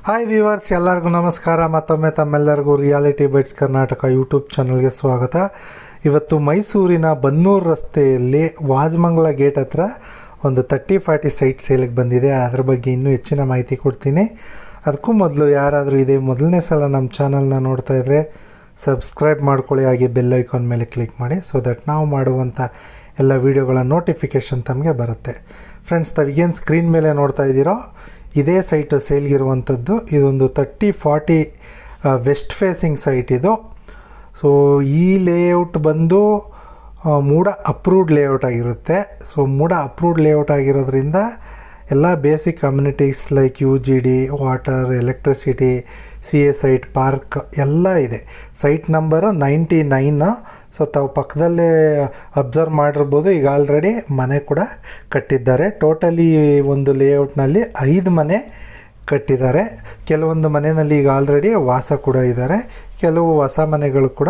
Hi viewers, ಎಲ್ಲರಿಗೂ ನಮಸ್ಕಾರ. ಮತ್ತೊಮ್ಮೆ ತಮ್ಮೆಲ್ಲರಿಗೂ ರಿಯಾಲಿಟಿ ಬೈಟ್ಸ್ ಕರ್ನಾಟಕ ಯೂಟ್ಯೂಬ್ ಚಾನಲ್ಗೆ ಸ್ವಾಗತ. ಇವತ್ತು ಮೈಸೂರಿನ ಬನ್ನೂರು ರಸ್ತೆಯಲ್ಲಿ ವಾಜಮಂಗಲ ಗೇಟ್ ಹತ್ರ ಒಂದು 30-40 ಸೈಟ್ ಸೇಲಿಗೆ ಬಂದಿದೆ. ಅದ್ರ ಬಗ್ಗೆ ಇನ್ನೂ ಹೆಚ್ಚಿನ ಮಾಹಿತಿ ಕೊಡ್ತೀನಿ. ಅದಕ್ಕೂ ಮೊದಲು ಯಾರಾದರೂ ಇದೇ ಮೊದಲನೇ ಸಲ ನಮ್ಮ ಚಾನಲ್ನ ನೋಡ್ತಾ ಇದ್ದರೆ ಸಬ್ಸ್ಕ್ರೈಬ್ ಮಾಡ್ಕೊಳ್ಳಿ, ಹಾಗೆ ಬೆಲ್ ಐಕಾನ್ ಮೇಲೆ ಕ್ಲಿಕ್ ಮಾಡಿ, ಸೊ ದಟ್ ನಾವು ಮಾಡುವಂಥ ಎಲ್ಲ ವೀಡಿಯೋಗಳ ನೋಟಿಫಿಕೇಷನ್ ತಮಗೆ ಬರುತ್ತೆ. ಫ್ರೆಂಡ್ಸ್, ತಾವಿಗೇನು ಸ್ಕ್ರೀನ್ ಮೇಲೆ ನೋಡ್ತಾ ಇದ್ದೀರೋ ಇದೇ ಸೈಟು ಸೇಲ್ಗಿರುವಂಥದ್ದು. ಇದೊಂದು 30-40 ವೆಸ್ಟ್ ಫೇಸಿಂಗ್ ಸೈಟ್ ಇದು. ಸೊ ಈ ಲೇಔಟ್ ಬಂದು ಮೂಡ ಅಪ್ರೂವ್ಡ್ ಲೇಔಟ್ ಆಗಿರುತ್ತೆ. ಸೊ ಮೂಡ ಅಪ್ರೂವ್ಡ್ ಲೇಔಟ್ ಆಗಿರೋದ್ರಿಂದ ಎಲ್ಲ basic communities like UGD, water, electricity, CA site, park ಎಲ್ಲ ಇದೆ. Site number 99. ಸೊ ತಾವು ಪಕ್ಕದಲ್ಲೇ ಅಬ್ಸರ್ವ್ ಮಾಡಿರ್ಬೋದು, ಈಗ ಆಲ್ರೆಡಿ ಮನೆ ಕೂಡ ಕಟ್ಟಿದ್ದಾರೆ. ಟೋಟಲಿ ಒಂದು ಲೇಔಟ್ನಲ್ಲಿ 5 ಮನೆ ಕಟ್ಟಿದ್ದಾರೆ. ಕೆಲವೊಂದು ಮನೆಯಲ್ಲಿ ಈಗ ಆಲ್ರೆಡಿ ವಾಸ ಕೂಡ ಇದ್ದಾರೆ, ಕೆಲವು ಹೊಸ ಮನೆಗಳು ಕೂಡ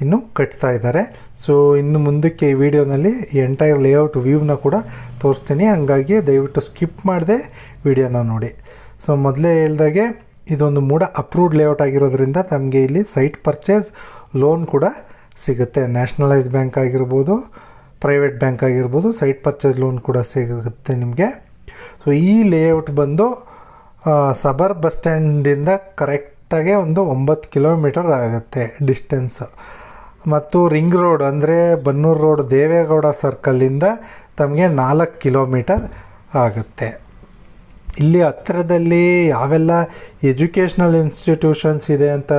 ಇನ್ನೂ ಕಟ್ತಾ ಇದ್ದಾರೆ. ಸೊ ಇನ್ನು ಮುಂದಕ್ಕೆ ಈ ವಿಡಿಯೋನಲ್ಲಿ ಎಂಟೈರ್ ಲೇಔಟ್ ವ್ಯೂವ್ನ ಕೂಡ ತೋರಿಸ್ತೀನಿ, ಹಾಗಾಗಿ ದಯವಿಟ್ಟು ಸ್ಕಿಪ್ ಮಾಡದೆ ವಿಡಿಯೋನ ನೋಡಿ. ಸೊ ಮೊದಲೇ ಹೇಳ್ದಾಗೆ ಇದೊಂದು ಮೂಡ ಅಪ್ರೂವ್ಡ್ ಲೇಔಟ್ ಆಗಿರೋದ್ರಿಂದ ತಮಗೆ ಇಲ್ಲಿ ಸೈಟ್ ಪರ್ಚೇಸ್ ಲೋನ್ ಕೂಡ ಸಿಗುತ್ತೆ. ನ್ಯಾಷನಲೈಸ್ ಬ್ಯಾಂಕ್ ಆಗಿರ್ಬೋದು, ಪ್ರೈವೇಟ್ ಬ್ಯಾಂಕ್ ಆಗಿರ್ಬೋದು, ಸೈಟ್ ಪರ್ಚೇಸ್ ಲೋನ್ ಕೂಡ ಸಿಗುತ್ತೆ ನಿಮಗೆ. ಸೊ ಈ ಲೇಔಟ್ ಬಂದು ಸಬರ್ ಬಸ್ ಸ್ಟ್ಯಾಂಡಿಂದ ಕರೆಕ್ಟಾಗಿ ಒಂದು 9 ಕಿಲೋಮೀಟರ್ ಆಗುತ್ತೆ ಡಿಸ್ಟೆನ್ಸ್. ಮತ್ತು ರಿಂಗ್ ರೋಡ್ ಅಂದರೆ ಬನ್ನೂರು ರೋಡ್ ದೇವೇಗೌಡ ಸರ್ಕಲ್ಲಿಂದ ತಮಗೆ 4 ಕಿಲೋಮೀಟರ್ ಆಗುತ್ತೆ. ಇಲ್ಲಿ ಹತ್ತಿರದಲ್ಲಿ ಯಾವೆಲ್ಲ ಎಜುಕೇಷ್ನಲ್ ಇನ್ಸ್ಟಿಟ್ಯೂಷನ್ಸ್ ಇದೆ ಅಂತ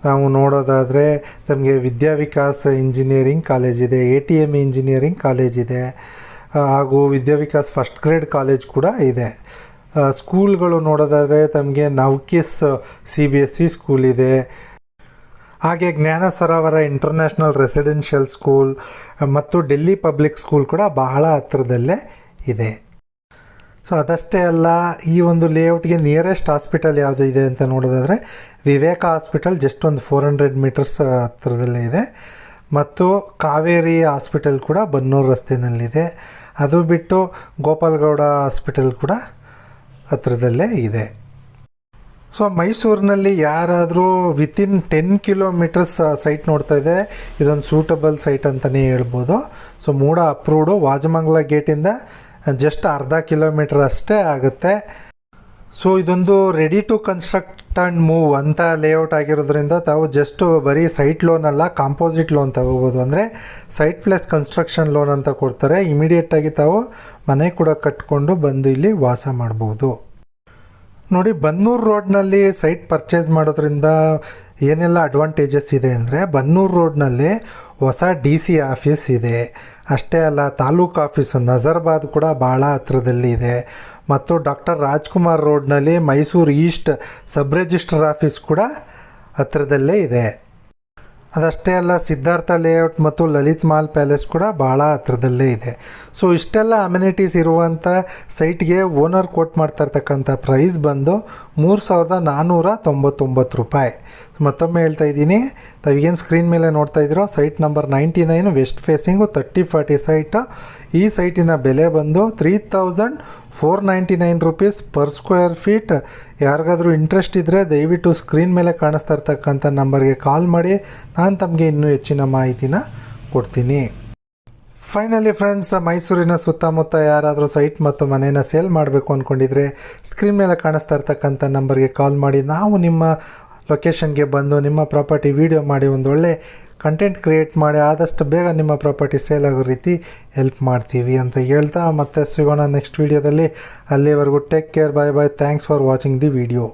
ನಾವು ನೋಡೋದಾದರೆ ತಮಗೆ ವಿದ್ಯಾವಿಕಾಸ್ ಇಂಜಿನಿಯರಿಂಗ್ ಕಾಲೇಜ್ ಇದೆ, ATM ಇಂಜಿನಿಯರಿಂಗ್ ಕಾಲೇಜ್ ಇದೆ, ಹಾಗೂ ವಿದ್ಯಾವಿಕಾಸ್ ಫಸ್ಟ್ ಗ್ರೇಡ್ ಕಾಲೇಜ್ ಕೂಡ ಇದೆ. ಸ್ಕೂಲ್ಗಳು ನೋಡೋದಾದರೆ ತಮಗೆ ನವ್ಕಿಸ್ CBSE ಸ್ಕೂಲ್ ಇದೆ, ಹಾಗೆ ಜ್ಞಾನ ಸರೋವರ ಇಂಟರ್ನ್ಯಾಷನಲ್ ರೆಸಿಡೆನ್ಷಿಯಲ್ ಸ್ಕೂಲ್ ಮತ್ತು ಡೆಲ್ಲಿ ಪಬ್ಲಿಕ್ ಸ್ಕೂಲ್ ಕೂಡ ಬಹಳ ಹತ್ತಿರದಲ್ಲೇ ಇದೆ. ಸೊ ಅದಷ್ಟೇ ಅಲ್ಲ, ಈ ಒಂದು ಲೇಔಟ್ಗೆ ನಿಯರೆಸ್ಟ್ ಹಾಸ್ಪಿಟಲ್ ಯಾವುದು ಇದೆ ಅಂತ ನೋಡೋದಾದರೆ ವಿವೇಕ ಹಾಸ್ಪಿಟಲ್ ಜಸ್ಟ್ ಒಂದು 400 ಮೀಟರ್ಸ್ ಹತ್ತಿರದಲ್ಲೇ ಇದೆ. ಮತ್ತು ಕಾವೇರಿ ಹಾಸ್ಪಿಟಲ್ ಕೂಡ ಬನ್ನೂರು ರಸ್ತೆಯಲ್ಲಿದೆ. ಅದು ಬಿಟ್ಟು ಗೋಪಾಲಗೌಡ ಹಾಸ್ಪಿಟಲ್ ಕೂಡ ಹತ್ತಿರದಲ್ಲೇ ಇದೆ. ಸೊ ಮೈಸೂರಿನಲ್ಲಿ ಯಾರಾದರೂ ವಿತಿನ್ 10 ಕಿಲೋಮೀಟರ್ಸ್ ಸೈಟ್ ನೋಡ್ತಾ ಇದೆ, ಇದೊಂದು ಸೂಟಬಲ್ ಸೈಟ್ ಅಂತಲೇ ಹೇಳ್ಬೋದು. ಸೊ ಮೂಡ ಅಪ್ರೂವ್ಡು ವಾಜಮಂಗಲ ಗೇಟಿಂದ ಜಸ್ಟ್ ಅರ್ಧ ಕಿಲೋಮೀಟರ್ ಅಷ್ಟೇ ಆಗುತ್ತೆ. ಸೊ ಇದೊಂದು ready to construct and move ಅಂತ ಲೇಔಟ್ ಆಗಿರೋದ್ರಿಂದ ತಾವು ಜಸ್ಟ್ ಬರೀ ಸೈಟ್ ಲೋನ್ ಅಲ್ಲ, ಕಾಂಪೋಸಿಟ್ ಲೋನ್ ತಗೋಬೋದು. ಅಂದರೆ ಸೈಟ್ ಪ್ಲಸ್ ಕನ್ಸ್ಟ್ರಕ್ಷನ್ ಲೋನ್ ಅಂತ ಕೊಡ್ತಾರೆ. ಇಮಿಡಿಯೇಟಾಗಿ ತಾವು ಮನೆ ಕೂಡ ಕಟ್ಕೊಂಡು ಬಂದು ಇಲ್ಲಿ ವಾಸ ಮಾಡ್ಬೋದು. ನೋಡಿ, ಬನ್ನೂರು ರೋಡ್ನಲ್ಲಿ ಸೈಟ್ ಪರ್ಚೇಸ್ ಮಾಡೋದ್ರಿಂದ ಏನೆಲ್ಲ ಅಡ್ವಾಂಟೇಜಸ್ ಇದೆ ಅಂದರೆ, ಬನ್ನೂರು ರೋಡ್ನಲ್ಲಿ ಹೊಸ DC ಆಫೀಸ್ ಇದೆ. ಅಷ್ಟೇ ಅಲ್ಲ, ತಾಲೂಕು ಆಫೀಸು ನಜರ್ಬಾದ್ ಕೂಡ ಭಾಳ ಹತ್ರದಲ್ಲಿ ಇದೆ. ಮತ್ತು ಡಾಕ್ಟರ್ ರಾಜ್ಕುಮಾರ್ ರೋಡ್ನಲ್ಲಿ Mysuru east sub registrar office ಕೂಡ ಹತ್ತಿರದಲ್ಲೇ ಇದೆ. ಅದಷ್ಟೇ ಅಲ್ಲ, ಸಿದ್ಧಾರ್ಥ ಲೇಔಟ್ ಮತ್ತು ಲಲಿತ್ ಮಹಲ್ ಪ್ಯಾಲೇಸ್ ಕೂಡ ಭಾಳ ಹತ್ರದಲ್ಲೇ ಇದೆ. ಸೊ ಇಷ್ಟೆಲ್ಲ ಅಮ್ಯುನಿಟೀಸ್ ಇರುವಂಥ ಸೈಟ್ಗೆ ಓನರ್ ಕೋಟ್ ಮಾಡ್ತಾ ಇರ್ತಕ್ಕಂಥ ಪ್ರೈಸ್ ಬಂದು 3,499 ರೂಪಾಯಿ. ಮತ್ತೊಮ್ಮೆ ಹೇಳ್ತಾ ಇದ್ದೀನಿ, ತಾವೇನು ಸ್ಕ್ರೀನ್ ಮೇಲೆ ನೋಡ್ತಾ ಇದ್ದೀರೋ site number 99 west facing 30-40 site. ಈ ಸೈಟಿನ ಬೆಲೆ ಬಂದು 3,499 ರೂಪೀಸ್ ಪರ್ ಸ್ಕ್ವೇರ್ ಫೀಟ್. ಯಾರಿಗಾದರೂ ಇಂಟ್ರೆಸ್ಟ್ ಇದ್ದರೆ ದಯವಿಟ್ಟು ಸ್ಕ್ರೀನ್ ಮೇಲೆ ಕಾಣಿಸ್ತಾ ಇರ್ತಕ್ಕಂಥ ನಂಬರ್ಗೆ ಕಾಲ್ ಮಾಡಿ, ನಾನು ತಮಗೆ ಇನ್ನೂ ಹೆಚ್ಚಿನ ಮಾಹಿತಿನ ಕೊಡ್ತೀನಿ. ಫೈನಲಿ ಫ್ರೆಂಡ್ಸ್, ಮೈಸೂರಿನ ಸುತ್ತಮುತ್ತ ಯಾರಾದರೂ ಸೈಟ್ ಮತ್ತು ಮನೇನ ಸೇಲ್ ಮಾಡಬೇಕು ಅಂದ್ಕೊಂಡಿದ್ರೆ ಸ್ಕ್ರೀನ್ ಮೇಲೆ ಕಾಣಿಸ್ತಾ ಇರ್ತಕ್ಕಂಥ ನಂಬರ್ಗೆ ಕಾಲ್ ಮಾಡಿ, ನಾವು ನಿಮ್ಮ ಲೊಕೇಶನ್ಗೆ ಬಂದು ನಿಮ್ಮ ಪ್ರಾಪರ್ಟಿ ವಿಡಿಯೋ ಮಾಡಿ ಒಂದು ಒಳ್ಳೆ ಕಂಟೆಂಟ್ ಕ್ರಿಯೇಟ್ ಮಾಡಿ ಆದಷ್ಟು ಬೇಗ ನಿಮ್ಮ ಪ್ರಾಪರ್ಟಿ ಸೇಲ್ ಆಗೋ ರೀತಿ ಹೆಲ್ಪ್ ಮಾಡ್ತೀವಿ ಅಂತ ಹೇಳ್ತಾ ಮತ್ತೆ ಸಿಗೋಣ ನೆಕ್ಸ್ಟ್ ವೀಡಿಯೋದಲ್ಲಿ. ಅಲ್ಲಿವರೆಗೂ take care, bye bye. Thanks for watching the video.